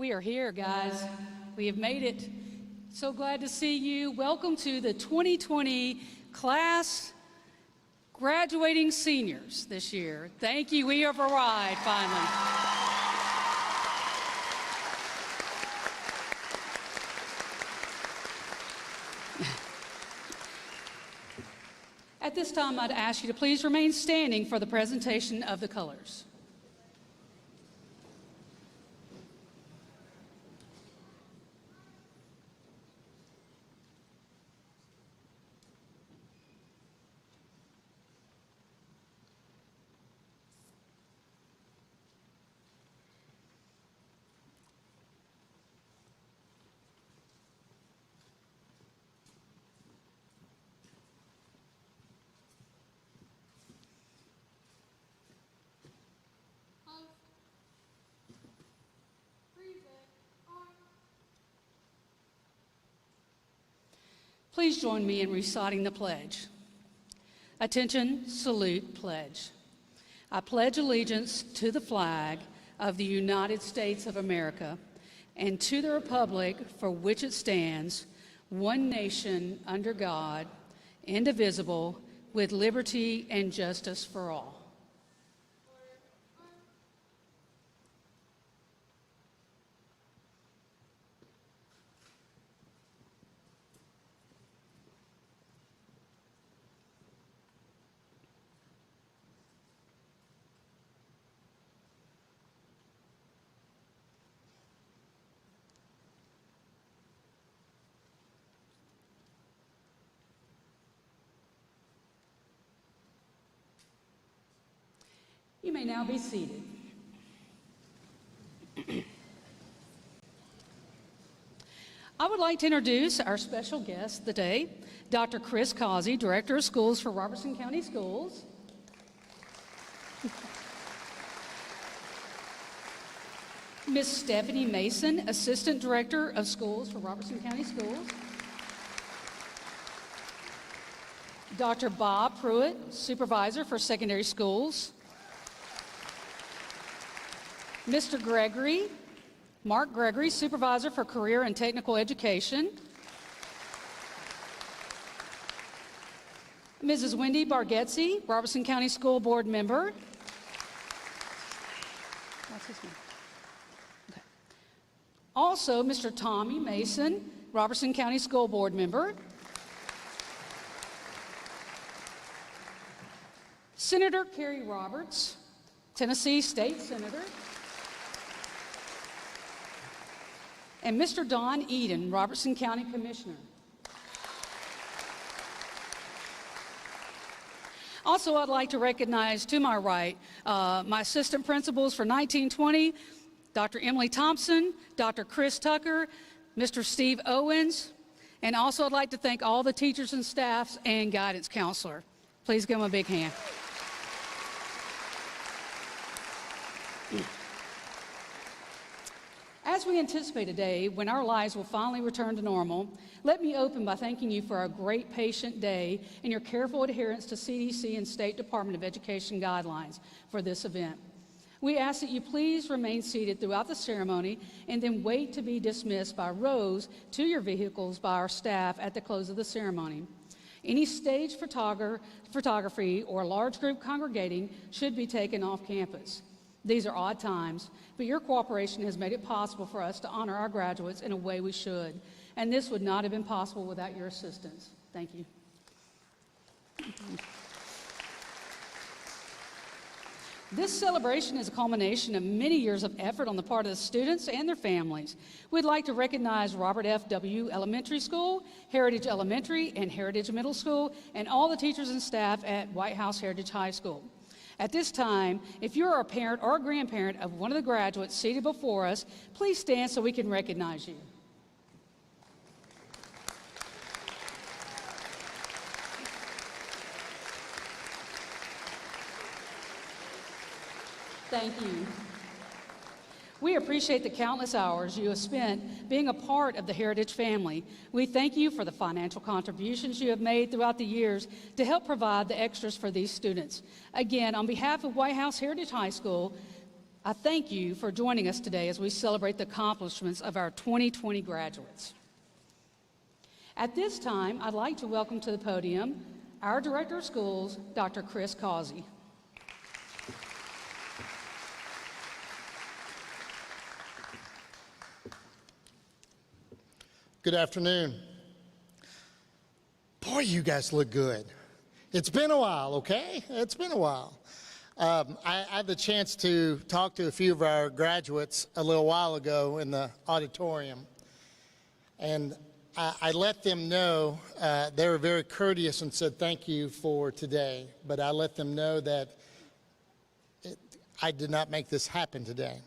We are here, guys. We have made it. So glad to see you. Welcome to the 2020 class graduating seniors this year. Thank you. We have arrived finally. At this time, I'd ask you to please remain standing for the presentation of the colors. Please join me in reciting the pledge. Attention, salute, pledge. I pledge allegiance to the flag of the United States of America and to the republic for which it stands, one nation under God, indivisible, with liberty and justice for all. You may now be seated. I would like to introduce our special guest today, Dr. Chris Causey, Director of Schools for Robertson County Schools. Ms. Stephanie Mason, Assistant Director of Schools for Robertson County Schools. Dr. Bob Pruitt, Supervisor for Secondary Schools. Mr. Gregory, Mark Gregory, Supervisor for Career and Technical Education. Mrs. Wendy Bargetzi, Robertson County School Board Member. What's his name? Okay. Also, Mr. Tommy Mason, Robertson County School Board Member. Senator Kerry Roberts, Tennessee State Senator. And Mr. Don Eden, Robertson County Commissioner. Also, I'd like to recognize to my right my assistant principals for 1920, Dr. Emily Thompson, Dr. Chris Tucker, Mr. Steve Owens, and also I'd like to thank all the teachers and staffs and guidance counselor. Please give them a big hand. As we anticipate a day when our lives will finally return to normal, let me open by thanking you for a great patient day and your careful adherence to CDC and State Department of Education guidelines for this event. We ask that you please remain seated throughout the ceremony and then wait to be dismissed by rows to your vehicles by our staff at the close of the ceremony. Any stage photography or large group congregating should be taken off campus. These are odd times, but your cooperation has made it possible for us to honor our graduates in a way we should, and this would not have been possible without your assistance. Thank you. This celebration is a culmination of many years of effort on the part of the students and their families. We'd like to recognize Robert F. W. Elementary School, Heritage Elementary, and Heritage Middle School, and all the teachers and staff at White House Heritage High School. At this time, if you are a parent or a grandparent of one of the graduates seated before us, please stand so we can recognize you. Thank you. We appreciate the countless hours you have spent being a part of the Heritage family. We thank you for the financial contributions you have made throughout the years to help provide the extras for these students. Again, on behalf of White House Heritage High School, I thank you for joining us today as we celebrate the accomplishments of our 2020 graduates. At this time, I'd like to welcome to the podium our Director of Schools, Dr. Chris Causey. Good afternoon. Boy, you guys look good. It's been a while, okay? It's been a while. I had the chance to talk to a few of our graduates a little while ago in the auditorium, and I let them know, they were very courteous and said thank you for today, but I let them know that I did not make this happen today.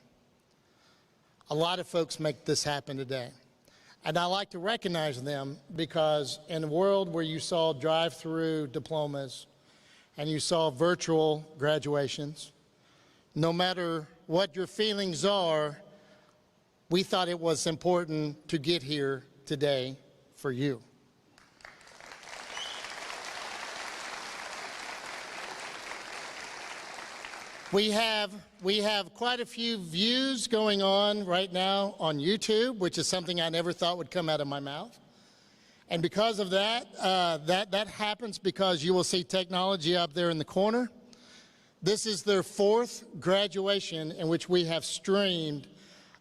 A lot of folks make this happen today. And I like to recognize them because in a world where you saw drive-through diplomas and you saw virtual graduations, no matter what your feelings are, we thought it was important to get here today for you. We have quite a few views going on right now on YouTube, which is something I never thought would come out of my mouth. And because of that, that happens because you will see technology up there in the corner. This is their 4th graduation in which we have streamed,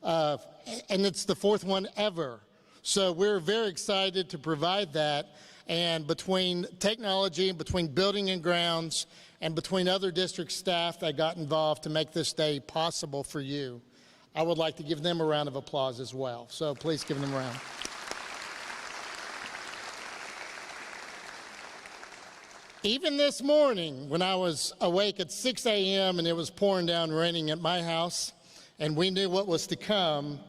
and it's the 4th one ever. So we're very excited to provide that. And between technology, between building and grounds, and between other district staff that got involved to make this day possible for you, I would like to give them a round of applause as well. So please give them a round. Even this morning, when I was awake at 6 a.m. and it was pouring down raining at my house, and we knew what was to come,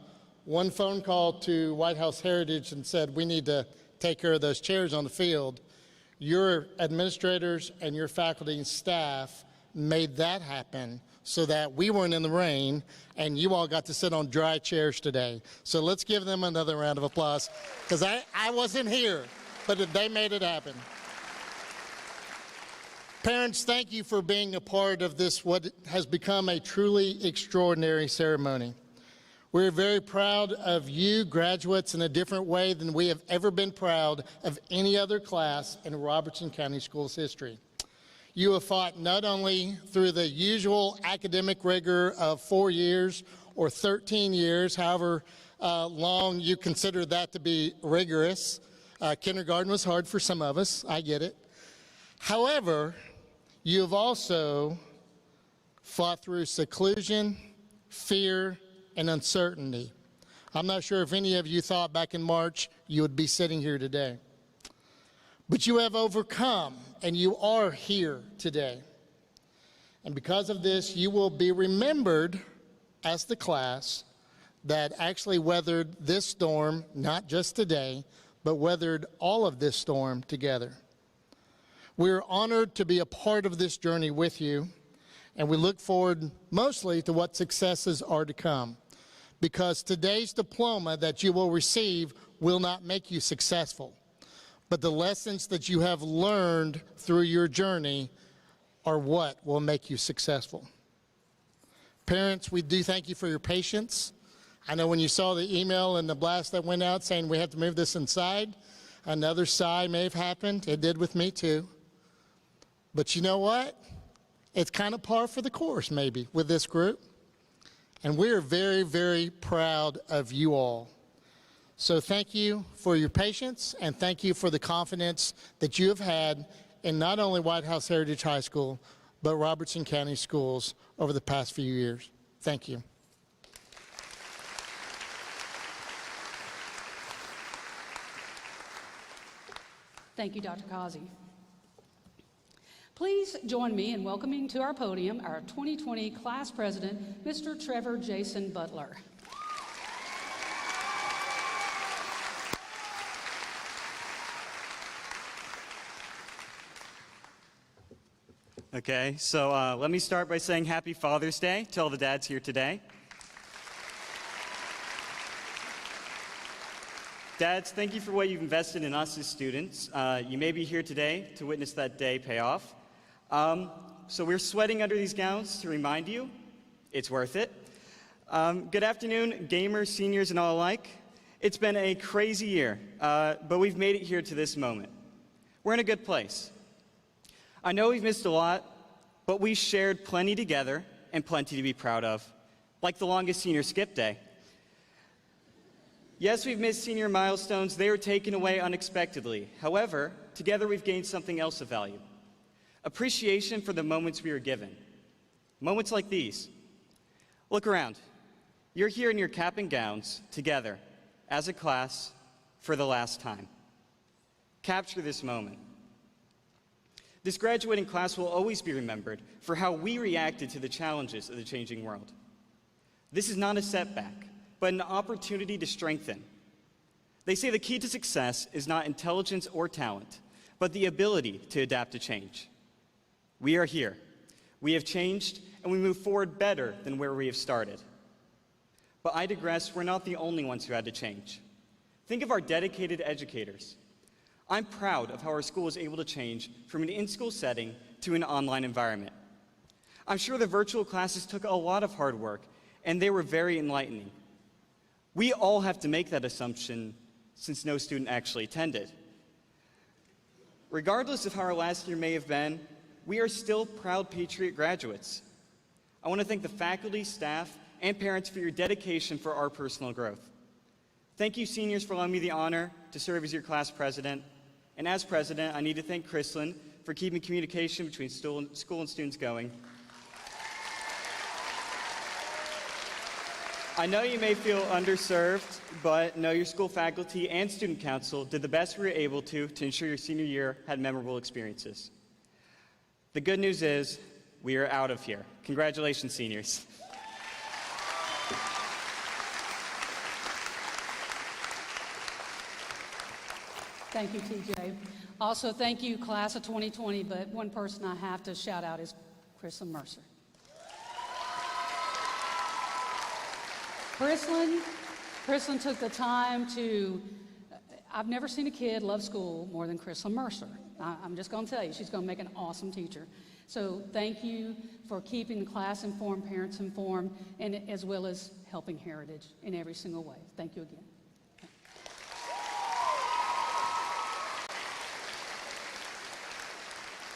one phone call to White House Heritage and said, we need to take care of those chairs on the field. Your administrators and your faculty and staff made that happen so that we weren't in the rain and you all got to sit on dry chairs today. So let's give them another round of applause, because I wasn't here, but they made it happen. Parents, thank you for being a part of this, what has become a truly extraordinary ceremony. We're very proud of you graduates in a different way than we have ever been proud of any other class in Robertson County Schools history. You have fought not only through the usual academic rigor of 4 years or 13 years, however long you consider that to be rigorous. Kindergarten was hard for some of us, I get it. However, you have also fought through seclusion, fear, and uncertainty. I'm not sure if any of you thought back in March you would be sitting here today. But you have overcome and you are here today. And because of this, you will be remembered as the class that actually weathered this storm, not just today, but weathered all of this storm together. We're honored to be a part of this journey with you, and we look forward mostly to what successes are to come, because today's diploma that you will receive will not make you successful, but the lessons that you have learned through your journey are what will make you successful. Parents, we do thank you for your patience. I know when you saw the email and the blast that went out saying we have to move this inside, another sigh may have happened. It did with me too. But you know what? It's kind of par for the course maybe with this group. And we're very, very proud of you all. So thank you for your patience, and thank you for the confidence that you have had in not only White House Heritage High School, but Robertson County Schools over the past few years. Thank you. Thank you, Dr. Kazi. Please join me in welcoming to our podium our 2020 class president, Mr. Trevor Jason Butler. Okay, so let me start by saying Happy Father's Day to all the dads here today. Dads, thank you for what you've invested in us as students. You may be here today to witness that day pay off. So we're sweating under these gowns to remind you it's worth it. Good afternoon, gamers, seniors, and all alike. It's been a crazy year, but we've made it here to this moment. We're in a good place. I know we've missed a lot, but we shared plenty together and plenty to be proud of, like the longest senior skip day. Yes, we've missed senior milestones. They were taken away unexpectedly. However, together we've gained something else of value. Appreciation for the moments we were given. Moments like these. Look around. You're here in your cap and gowns, together, as a class, for the last time. Capture this moment. This graduating class will always be remembered for how we reacted to the challenges of the changing world. This is not a setback, but an opportunity to strengthen. They say the key to success is not intelligence or talent, but the ability to adapt to change. We are here. We have changed, and we move forward better than where we have started. But I digress, we're not the only ones who had to change. Think of our dedicated educators. I'm proud of how our school was able to change from an in-school setting to an online environment. I'm sure the virtual classes took a lot of hard work, and they were very enlightening. We all have to make that assumption since no student actually attended. Regardless of how our last year may have been, we are still proud Patriot graduates. I want to thank the faculty, staff, and parents for your dedication for our personal growth. Thank you, seniors, for allowing me the honor to serve as your class president. And as president, I need to thank Chrislyn for keeping communication between school and students going. I know you may feel underserved, but know your school faculty and student council did the best we were able to ensure your senior year had memorable experiences. The good news is we are out of here. Congratulations, seniors. Thank you, TJ. Also, thank you, class of 2020, but one person I have to shout out is Chrislyn Mercer. Chrislyn took the time to, I've never seen a kid love school more than Chrislyn Mercer. I'm just going to tell you, she's going to make an awesome teacher. So thank you for keeping the class informed, parents informed, and as well as helping Heritage in every single way. Thank you again.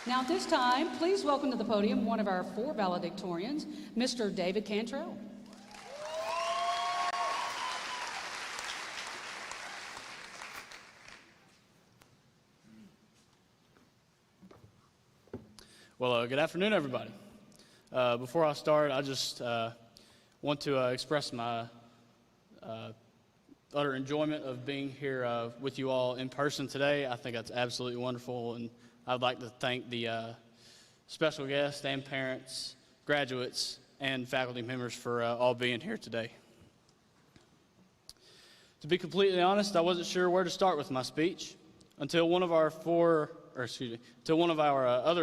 Now at this time, please welcome to the podium one of our 4 valedictorians, Mr. David Cantrell. Well, good afternoon, everybody. Before I start, I just want to express my utter enjoyment of being here with you all in person today. I think that's absolutely wonderful, and I'd like to thank the special guests and parents, graduates, and faculty members for all being here today. To be completely honest, I wasn't sure where to start with my speech until one of our other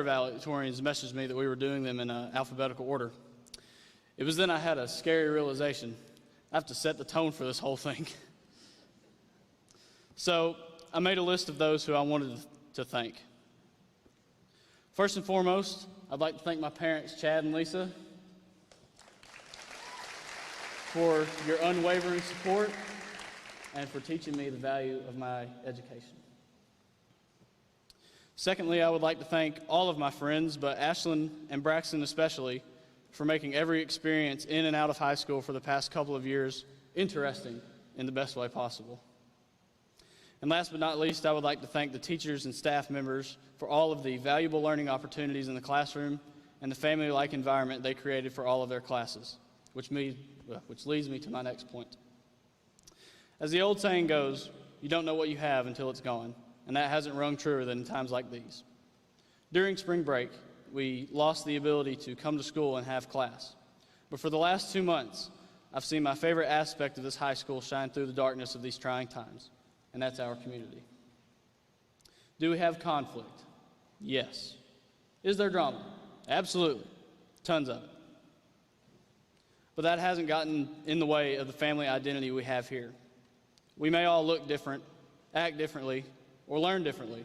valedictorians messaged me that we were doing them in alphabetical order. It was then I had a scary realization. I have to set the tone for this whole thing. So I made a list of those who I wanted to thank. First and foremost, I'd like to thank my parents, Chad and Lisa, for your unwavering support and for teaching me the value of my education. Secondly, I would like to thank all of my friends, but Ashlyn and Braxton especially, for making every experience in and out of high school for the past couple of years interesting in the best way possible. And last but not least, I would like to thank the teachers and staff members for all of the valuable learning opportunities in the classroom and the family-like environment they created for all of their classes, which leads me to my next point. As the old saying goes, you don't know what you have until it's gone, and that hasn't rung truer than in times like these. During spring break, we lost the ability to come to school and have class. But for the last 2 months, I've seen my favorite aspect of this high school shine through the darkness of these trying times, and that's our community. Do we have conflict? Yes. Is there drama? Absolutely. Tons of it. But that hasn't gotten in the way of the family identity we have here. We may all look different, act differently, or learn differently,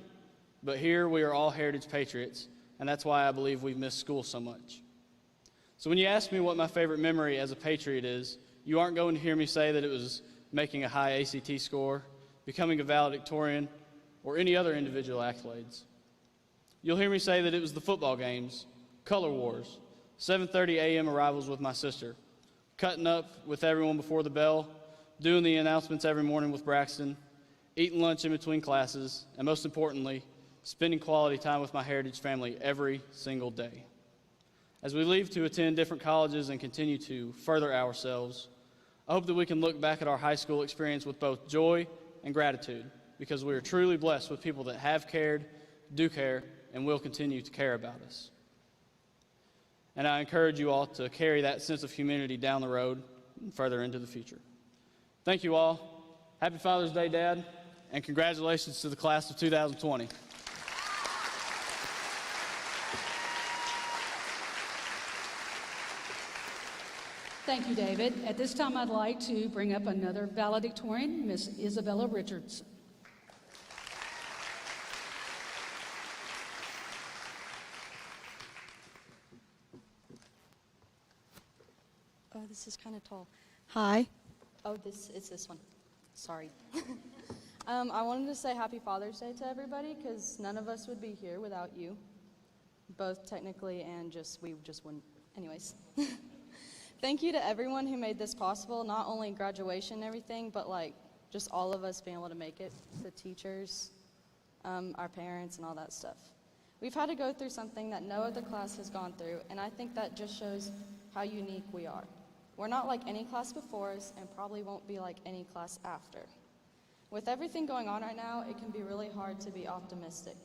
but here we are all heritage patriots, and that's why I believe we've missed school so much. So when you ask me what my favorite memory as a patriot is, you aren't going to hear me say that it was making a high ACT score, becoming a valedictorian, or any other individual accolades. You'll hear me say that it was the football games, color wars, 7:30 a.m. arrivals with my sister, cutting up with everyone before the bell, doing the announcements every morning with Braxton, eating lunch in between classes, and most importantly, spending quality time with my heritage family every single day. As we leave to attend different colleges and continue to further ourselves, I hope that we can look back at our high school experience with both joy and gratitude, because we are truly blessed with people that have cared, do care, and will continue to care about us. And I encourage you all to carry that sense of humanity down the road and further into the future. Thank you all. Happy Father's Day, Dad, and congratulations to the class of 2020. Thank you, David. At this time, I'd like to bring up another valedictorian, Miss Isabella Richardson. Oh, this is kind of tall. Hi. Oh, it's this one. Sorry. I wanted to say Happy Father's Day to everybody, because none of us would be here without you, both technically and we just wouldn't. Anyways. Thank you to everyone who made this possible, not only graduation and everything, but just all of us being able to make it, the teachers, our parents, and all that stuff. We've had to go through something that no other class has gone through, and I think that just shows how unique we are. We're not like any class before us, and probably won't be like any class after. With everything going on right now, it can be really hard to be optimistic.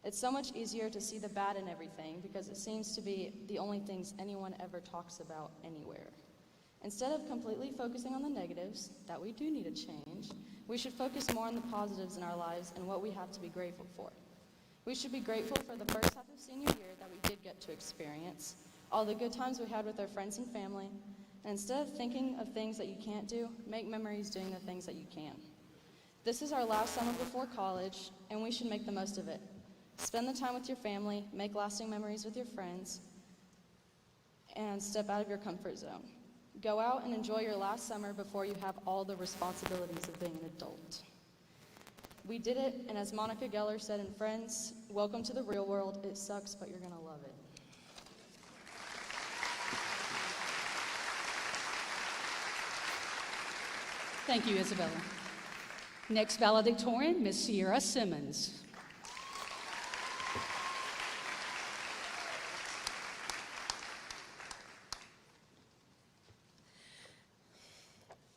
It's so much easier to see the bad in everything, because it seems to be the only things anyone ever talks about anywhere. Instead of completely focusing on the negatives, that we do need to change, we should focus more on the positives in our lives and what we have to be grateful for. We should be grateful for the first half of senior year that we did get to experience, all the good times we had with our friends and family, and instead of thinking of things that you can't do, make memories doing the things that you can. This is our last summer before college, and we should make the most of it. Spend the time with your family, make lasting memories with your friends, and step out of your comfort zone. Go out and enjoy your last summer before you have all the responsibilities of being an adult. We did it, and as Monica Geller said in Friends, welcome to the real world. It sucks, but you're gonna love it. Thank you, Isabella. Next valedictorian, Miss Sierra Simmons.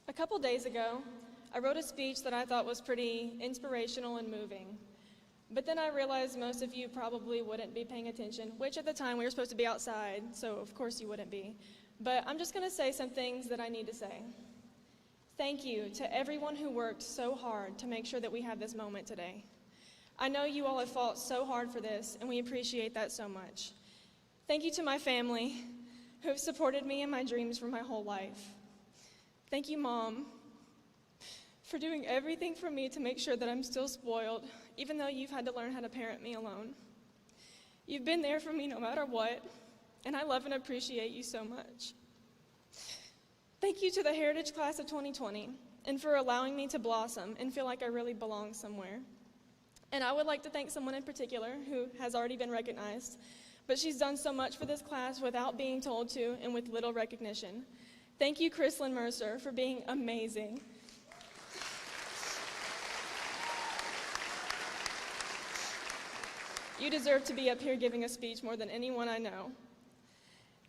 A couple days ago, I wrote a speech that I thought was pretty inspirational and moving. But then I realized most of you probably wouldn't be paying attention, which at the time we were supposed to be outside, so of course you wouldn't be. But I'm just going to say some things that I need to say. Thank you to everyone who worked so hard to make sure that we have this moment today. I know you all have fought so hard for this, and we appreciate that so much. Thank you to my family, who have supported me in my dreams for my whole life. Thank you, Mom, for doing everything for me to make sure that I'm still spoiled, even though you've had to learn how to parent me alone. You've been there for me no matter what, and I love and appreciate you so much. Thank you to the Heritage Class of 2020, and for allowing me to blossom and feel like I really belong somewhere. And I would like to thank someone in particular who has already been recognized, but she's done so much for this class without being told to and with little recognition. Thank you, Chrislyn Mercer, for being amazing. You deserve to be up here giving a speech more than anyone I know.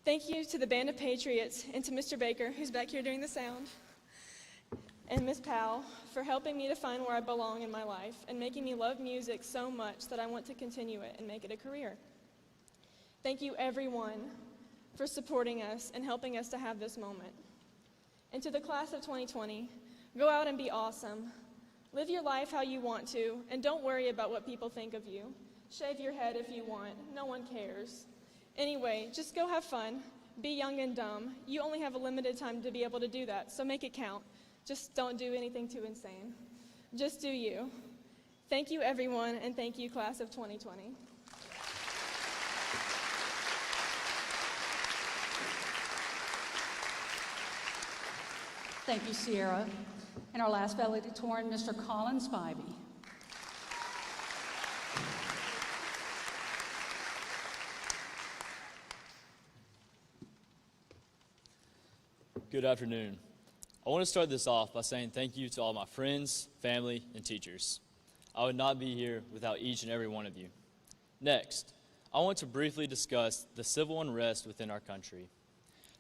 Thank you to the Band of Patriots and to Mr. Baker, who's back here doing the sound, and Miss Powell for helping me to find where I belong in my life and making me love music so much that I want to continue it and make it a career. Thank you, everyone, for supporting us and helping us to have this moment. And to the class of 2020, go out and be awesome. Live your life how you want to, and don't worry about what people think of you. Shave your head if you want. No one cares. Anyway, just go have fun. Be young and dumb. You only have a limited time to be able to do that, so make it count. Just don't do anything too insane. Just do you. Thank you, everyone, and thank you, class of 2020. Thank you, Sierra. And our last valedictorian, Mr. Colin Spivey. Good afternoon. I want to start this off by saying thank you to all my friends, family, and teachers. I would not be here without each and every one of you. Next, I want to briefly discuss the civil unrest within our country.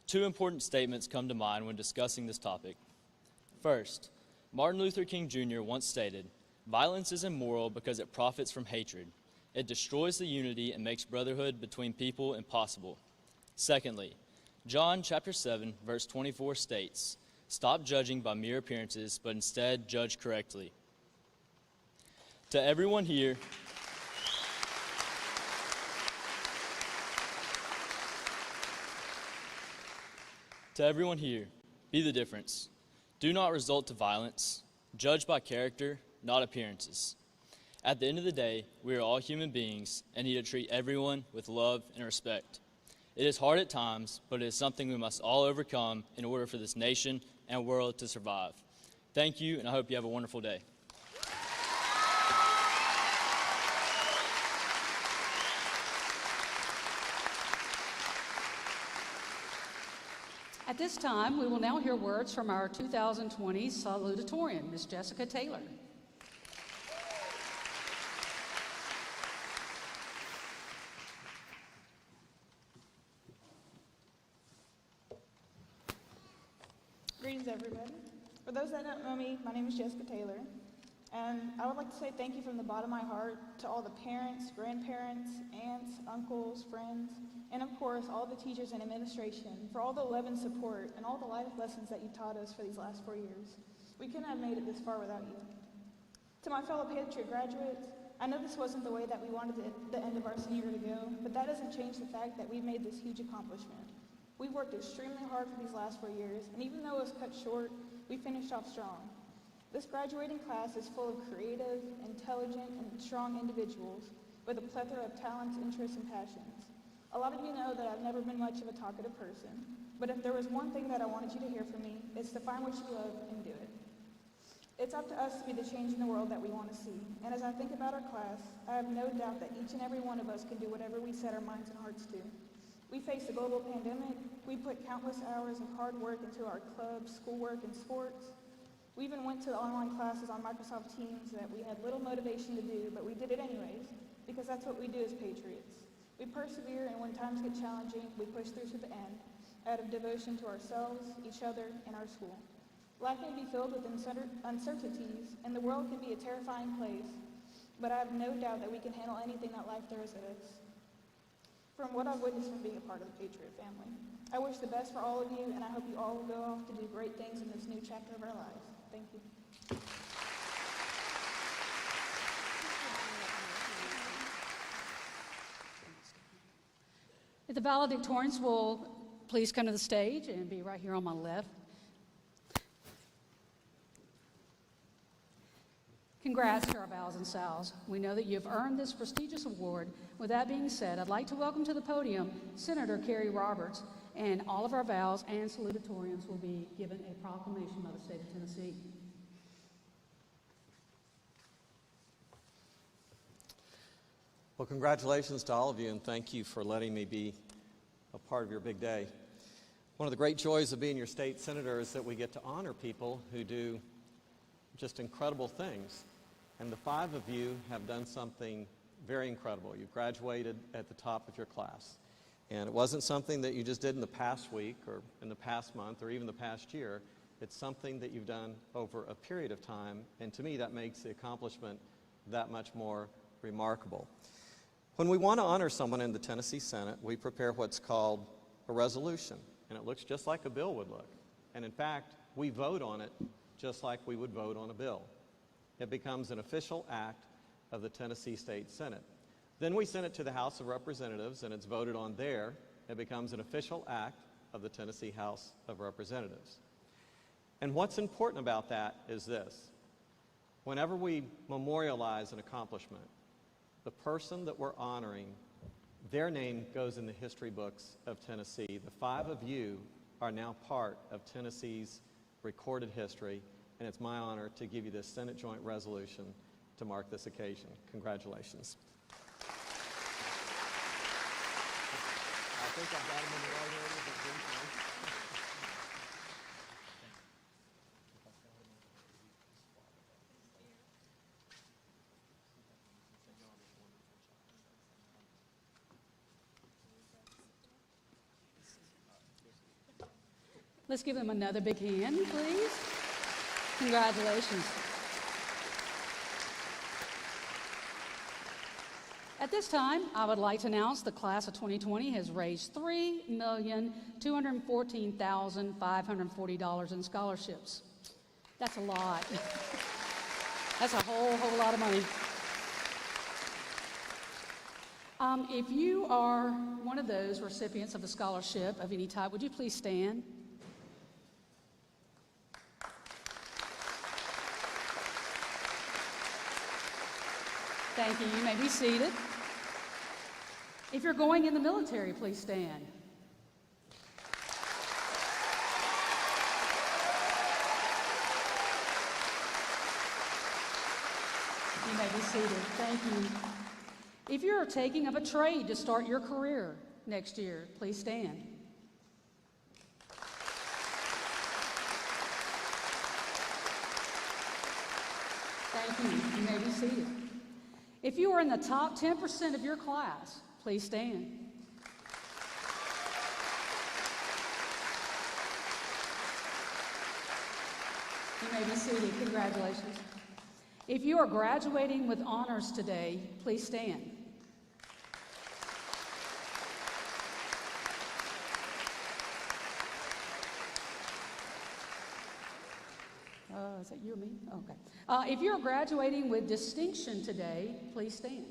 Two important statements come to mind when discussing this topic. First, Martin Luther King Jr. once stated, "Violence is immoral because it profits from hatred. It destroys the unity and makes brotherhood between people impossible." Secondly, John chapter 7, verse 24 states, "Stop judging by mere appearances, but instead judge correctly." To everyone here, be the difference. Do not resort to violence. Judge by character, not appearances. At the end of the day, we are all human beings and need to treat everyone with love and respect. It is hard at times, but it is something we must all overcome in order for this nation and world to survive. Thank you, and I hope you have a wonderful day. At this time, we will now hear words from our 2020 Salutatorian, Ms. Jessica Taylor. Greetings, everybody. For those that don't know me, my name is Jessica Taylor, and I would like to say thank you from the bottom of my heart to all the parents, grandparents, aunts, uncles, friends, and of course, all the teachers and administration for all the love and support and all the life lessons that you taught us for these last 4 years. We couldn't have made it this far without you. To my fellow Patriot graduates, I know this wasn't the way that we wanted the end of our senior year to go, but that doesn't change the fact that we've made this huge accomplishment. We worked extremely hard for these last 4 years, and even though it was cut short, we finished off strong. This graduating class is full of creative, intelligent, and strong individuals with a plethora of talents, interests, and passions. A lot of you know that I've never been much of a talkative person, but if there was one thing that I wanted you to hear from me, it's to find what you love and do it. It's up to us to be the change in the world that we want to see, and as I think about our class, I have no doubt that each and every one of us can do whatever we set our minds and hearts to. We faced a global pandemic, we put countless hours of hard work into our clubs, schoolwork, and sports. We even went to the online classes on Microsoft Teams that we had little motivation to do, but we did it anyways, because that's what we do as patriots. We persevere, and when times get challenging, we push through to the end, out of devotion to ourselves, each other, and our school. Life may be filled with uncertainties, and the world can be a terrifying place, but I have no doubt that we can handle anything that life throws at us. From what I've witnessed from being a part of the Patriot family, I wish the best for all of you, and I hope you all will go off to do great things in this new chapter of our lives. Thank you. If the valedictorians will please come to the stage and be right here on my left. Congrats to our Vals and Sals. We know that you have earned this prestigious award. With that being said, I'd like to welcome to the podium Senator Kerry Roberts, and all of our Vals and Salutatorians will be given a proclamation by the state of Tennessee. Well, congratulations to all of you, and thank you for letting me be a part of your big day. One of the great joys of being your state senator is that we get to honor people who do just incredible things. And the 5 of you have done something very incredible. You graduated at the top of your class. And it wasn't something that you just did in the past week or in the past month or even the past year. It's something that you've done over a period of time. And to me, that makes the accomplishment that much more remarkable. When we want to honor someone in the Tennessee Senate, we prepare what's called a resolution. And it looks just like a bill would look. And in fact, we vote on it just like we would vote on a bill. It becomes an official act of the Tennessee State Senate. Then we send it to the House of Representatives, and it's voted on there. It becomes an official act of the Tennessee House of Representatives. And what's important about that is this. Whenever we memorialize an accomplishment, the person that we're honoring, their name goes in the history books of Tennessee. The 5 of you are now part of Tennessee's recorded history, and it's my honor to give you this Senate Joint Resolution to mark this occasion. Congratulations. I think I've got them in the right order, but Let's give them another big hand, please. Congratulations. At this time, I would like to announce the class of 2020 has raised $3,214,540 in scholarships. That's a lot. That's a whole lot of money. If you are one of those recipients of a scholarship of any type, would you please stand? Thank you. You may be seated. If you're going in the military, please stand. You may be seated. Thank you. If you're taking up a trade to start your career next year, please stand. Thank you. You may be seated. If you are in the top 10% of your class, please stand. You may be seated. Congratulations. If you are graduating with honors today, please stand. Is that you or me? Okay. If you're graduating with distinction today, please stand.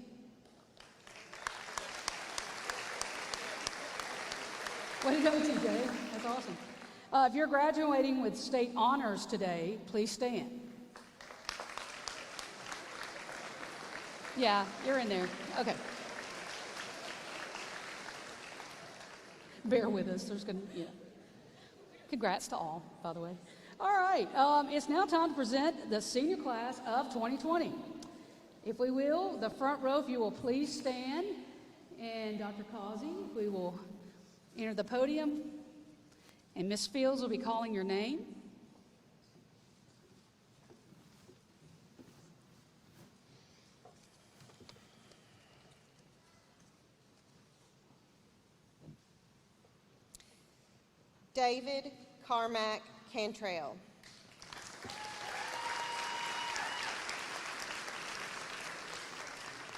Way to go, TJ. That's awesome. If you're graduating with state honors today, please stand. Yeah, you're in there. Okay. Bear with us. There's going to, Congrats to all, by the way. All right, it's now time to present the senior class of 2020. If we will, the front row, if you will please stand. And Dr. Causey, we will enter the podium. And Miss Fields will be calling your name. David Carmack Cantrell.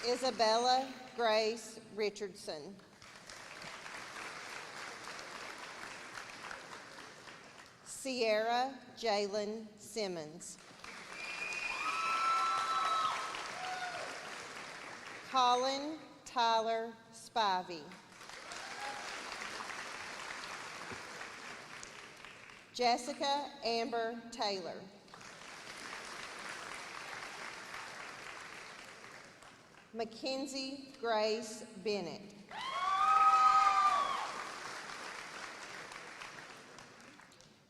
Isabella Grace Richardson. Sierra Jalen Simmons. Colin Tyler Spivey. Jessica Amber Taylor. Mackenzie Grace Bennett.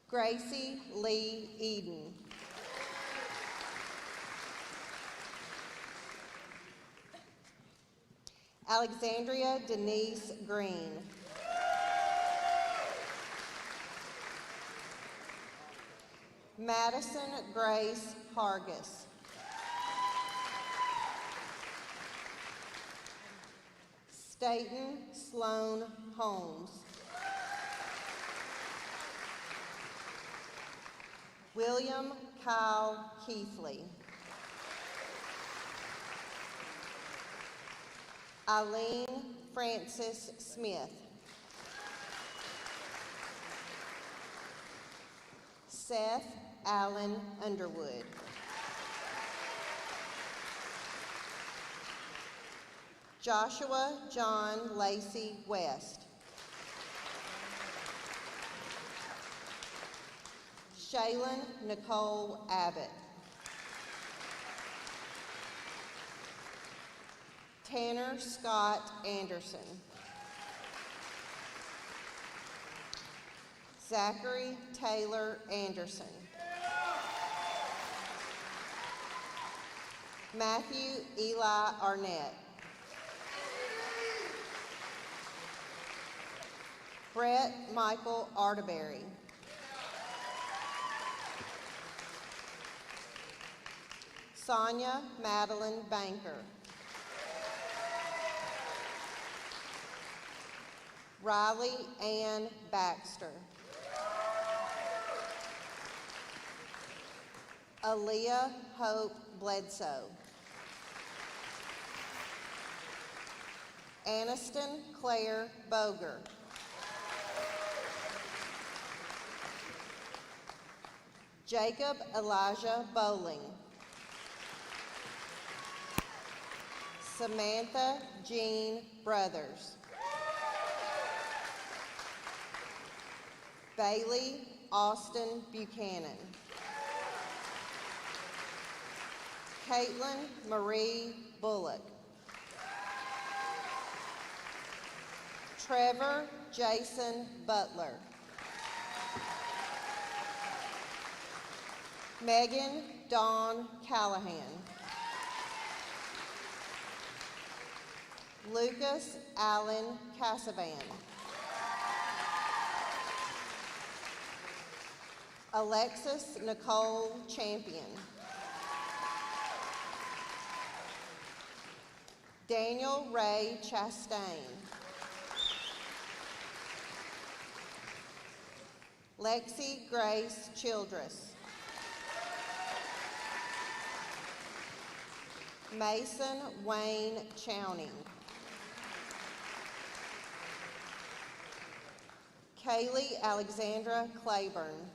Gracie Lee Eden. Alexandria Denise Green. Madison Grace Hargis. Staten Sloan Holmes. William Kyle Keithley. Eileen Francis Smith. Seth Allen Underwood. Joshua John Lacey West. Shaylin Nicole Abbott. Tanner Scott Anderson. Zachary Taylor Anderson. Matthew Eli Arnett. Brett Michael Arterberry. Sonia Madeline Banker. Riley Ann Baxter. Aaliyah Hope Bledsoe. Aniston Claire Boger. Jacob Elijah Bowling. Samantha Jean Brothers. Bailey Austin Buchanan. Caitlin Marie Bullock. Trevor Jason Butler. Megan Dawn Callahan. Lucas Allen Cassavan. Alexis Nicole Champion. Daniel Ray Chastain. Lexi Grace Childress. Mason Wayne Chowning. Kaylee Alexandra Claiborne.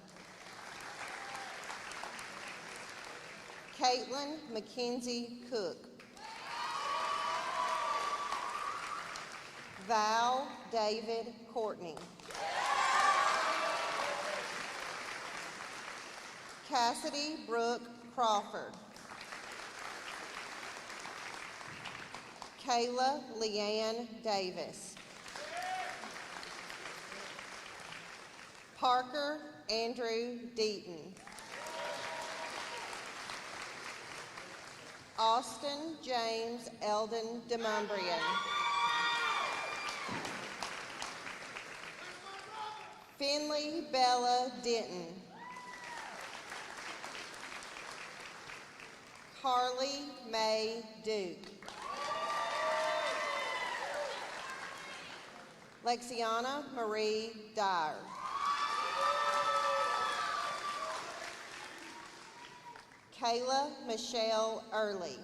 Caitlin Mackenzie Cook. Val David Courtney. Cassidy Brooke Crawford. Kayla Leanne Davis. Parker Andrew Deaton. Austin James Eldon DeMumbrian. Finley Bella Denton. Carly Mae Duke. Lexiana Marie Dyer. Kayla Michelle Early.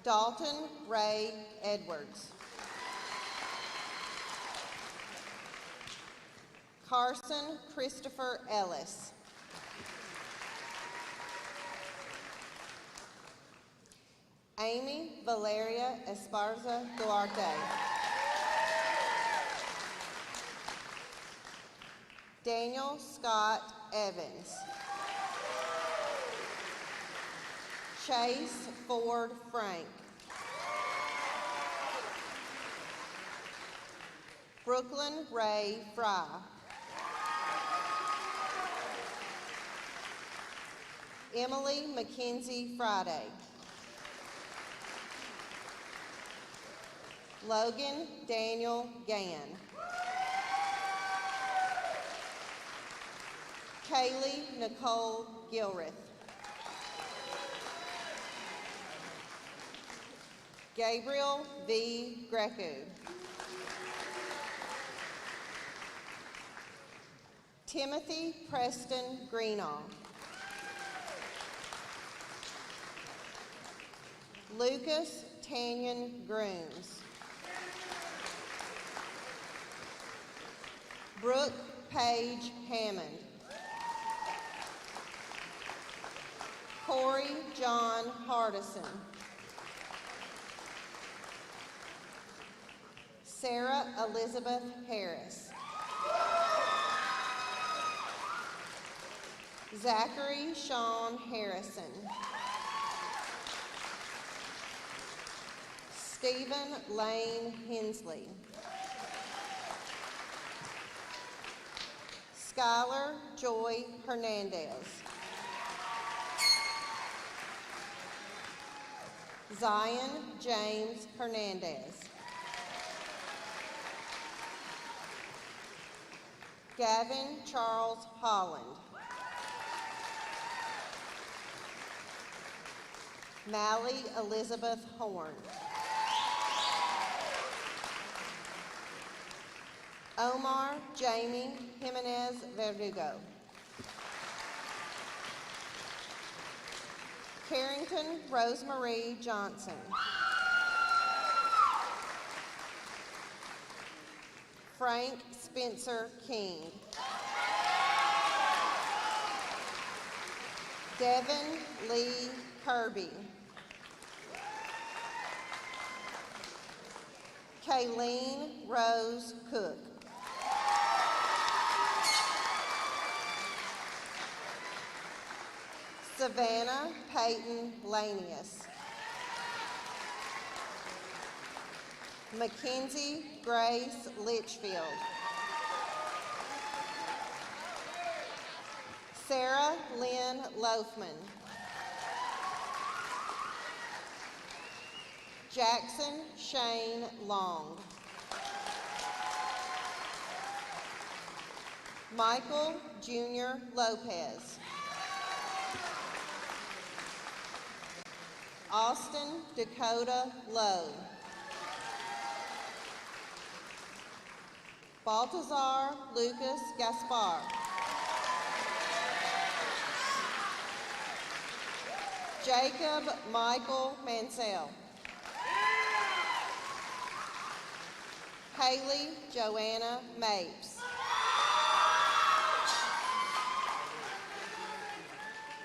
Dalton Ray Edwards. Carson Christopher Ellis. Amy Valeria Esparza Duarte. Daniel Scott Evans. Chase Ford Frank. Brooklyn Ray Fry. Emily Mackenzie Friday. Logan Daniel Gann. Kaylee Nicole Gilreth. Gabriel V. Greco. Timothy Preston Greenall. Lucas Tanyan Grooms. Brooke Page Hammond. Corey John Hardison. Sarah Elizabeth Harris. Zachary Sean Harrison. Stephen Lane Hensley. Skylar Joy Hernandez. Zion James Hernandez. Gavin Charles Holland. Mally Elizabeth Horn. Omar Jamie Jimenez Verdugo. Carrington Rosemarie Johnson. Frank Spencer King. Devin Lee Kirby. Kayleen Rose Cook. Savannah Peyton Lanius. Mackenzie Grace Litchfield. Sarah Lynn Loafman. Jackson Shane Long. Michael Jr. Lopez. Austin Dakota Lowe. Baltazar Lucas Gaspar. Jacob Michael Mansell. Haley Joanna Mapes.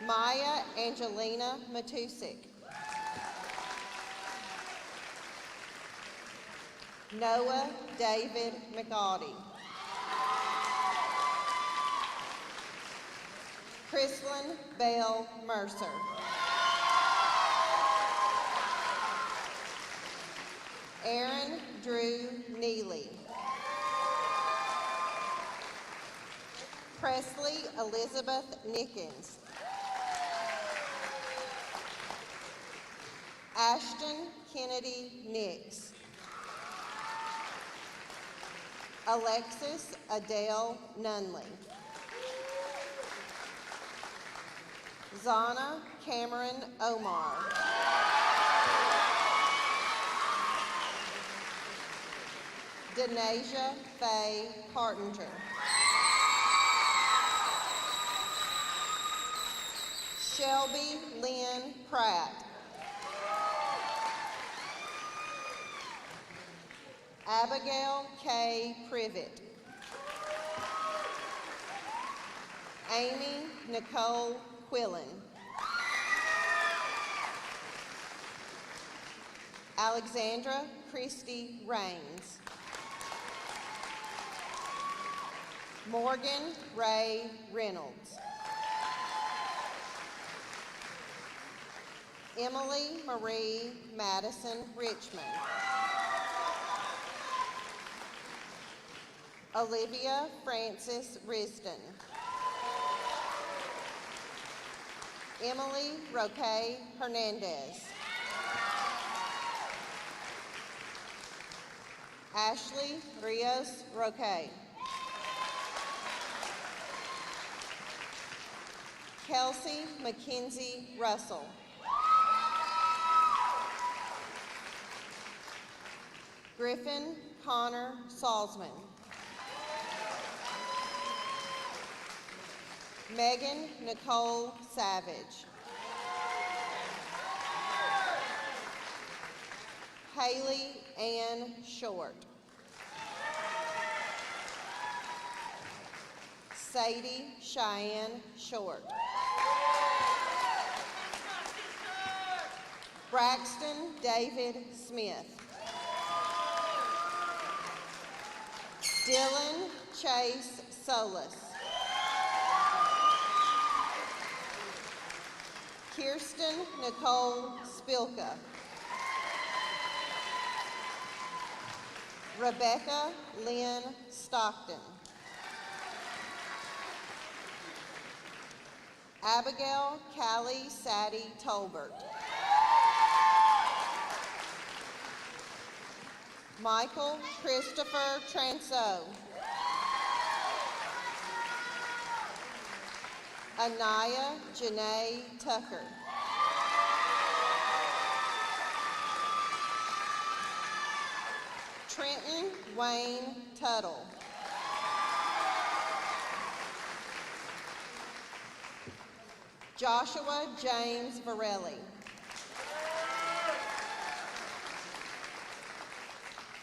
Maya Angelina Matusik. Noah David McAudie. Chrislyn Bell Mercer. Aaron Drew Neely. Presley Elizabeth Nickens. Ashton Kennedy Nix. Alexis Adele Nunley. Zana Cameron Omar. Denasia Faye Hartinger. Shelby Lynn Pratt. Abigail K. Privet. Amy Nicole Quillen. Alexandra Christy Raines. Morgan Ray Reynolds. Emily Marie Madison Richmond. Olivia Frances Risden. Emily Roque Hernandez. Ashley Rios Roque. Kelsey Mackenzie Russell. Griffin Connor Salzman. Megan Nicole Savage. Haley Ann Short. Sadie Cheyenne Short. Braxton David Smith. Dylan Chase Solis. Kirsten Nicole Spilka. Rebecca Lynn Stockton. Abigail Callie Sadie Tolbert. Michael Christopher Transo. Anaya Janae Tucker. Trenton Wayne Tuttle. Joshua James Varelli.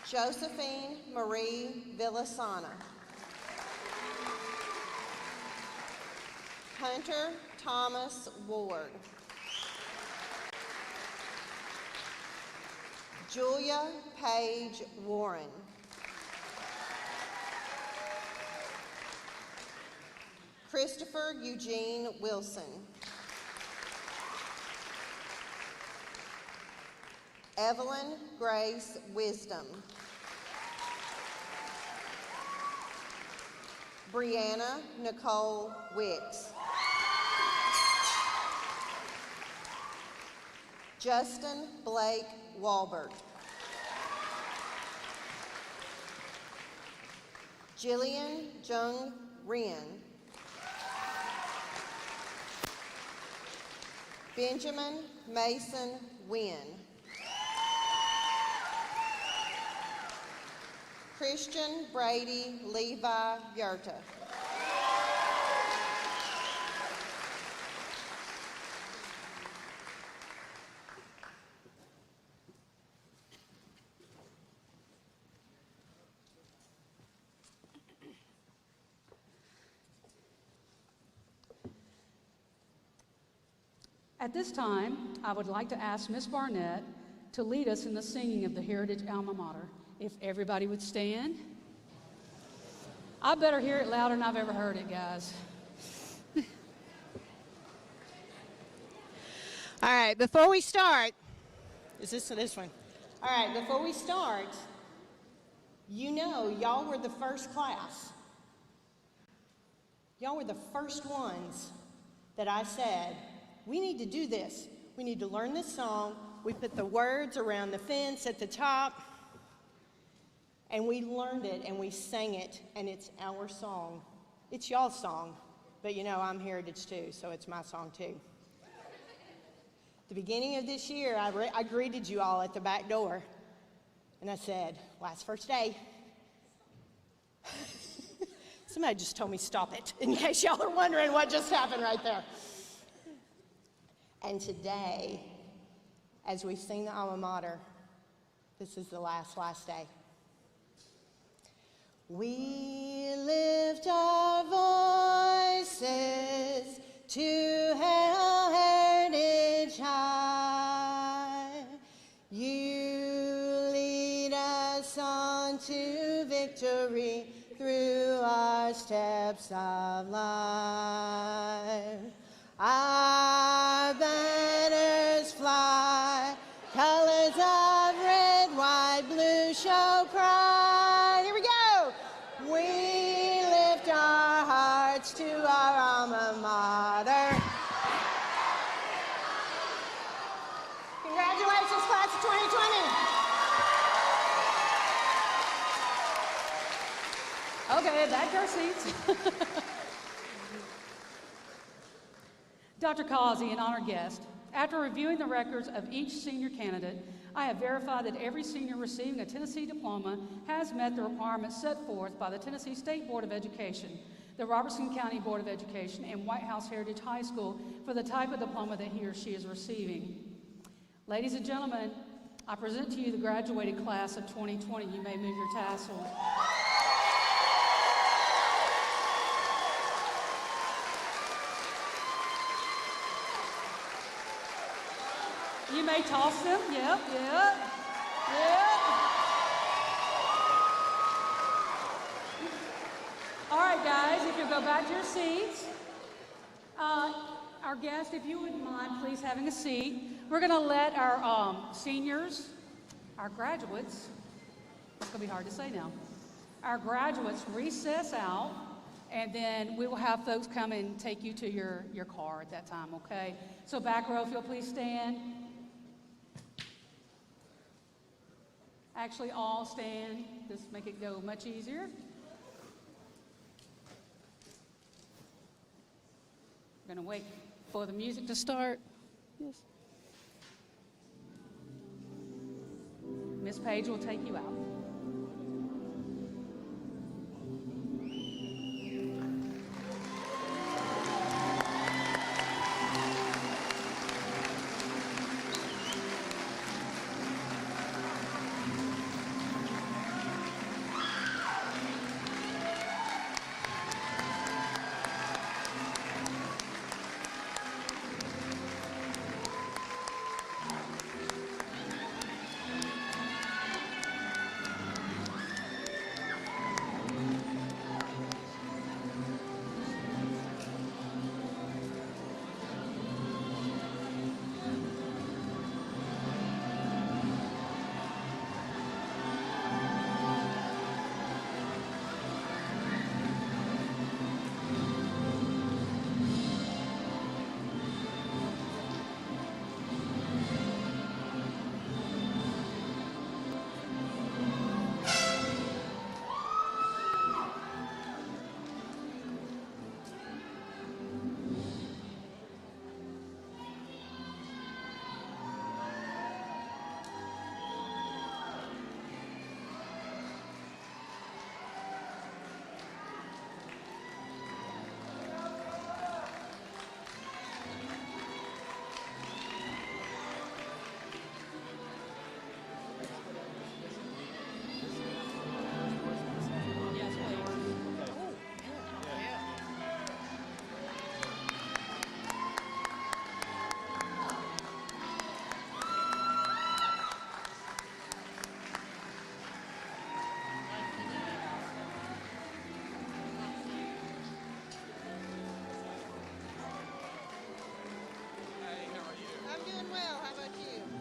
Josephine Marie Villasana. Hunter Thomas Ward. Julia Page Warren. Christopher Eugene Wilson. Evelyn Grace Wisdom. Brianna Nicole Wicks. Justin Blake Walbert. Jillian Jung Rien. Benjamin Mason Wynn. Christian Brady Levi Yerta. At this time, I would like to ask Ms. Barnett to lead us in the singing of the Heritage Alma Mater. If everybody would stand. I better hear it louder than I've ever heard it, guys. All right, before we start, is this one? All right, before we start, you know y'all were the first class. Y'all were the first ones that I said, we need to do this. We need to learn this song. We put the words around the fence at the top, and we learned it, and we sang it, and it's our song. It's y'all's song, but you know I'm Heritage too, so it's my song too. At the beginning of this year, I greeted you all at the back door, and I said, last first day. Somebody just told me stop it, in case y'all are wondering what just happened right there. And today, as we sing the Alma Mater, this is the last day. We lift our voices to hail heritage high. You lead us on to victory through our steps of life. Our banners fly, colors of red, white, blue show pride. Here we go. We lift our hearts to our alma mater. Congratulations, class of 2020. Okay, back to our seats. Dr. Causey, an honored guest, after reviewing the records of each senior candidate, I have verified that every senior receiving a Tennessee diploma has met the requirements set forth by the Tennessee State Board of Education, the Robertson County Board of Education, and White House Heritage High School for the type of diploma that he or she is receiving. Ladies and gentlemen, I present to you the graduated class of 2020. You may move your tassel. You may toss them. Yep. All right, guys, if you'll go back to your seats. Our guest, if you wouldn't mind, please having a seat. We're going to let our seniors, our graduates, it's going to be hard to say now, our graduates recess out, and then we will have folks come and take you to your car at that time, okay? So back row, if you'll please stand. Actually, all stand. Just make it go much easier. We're going to wait for the music to start. Yes. Miss Page will take you out.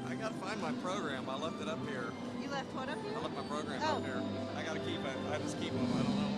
I gotta find my program. I left it up here. You left what up here? I left my program up here. I gotta keep it. I just keep them. I don't know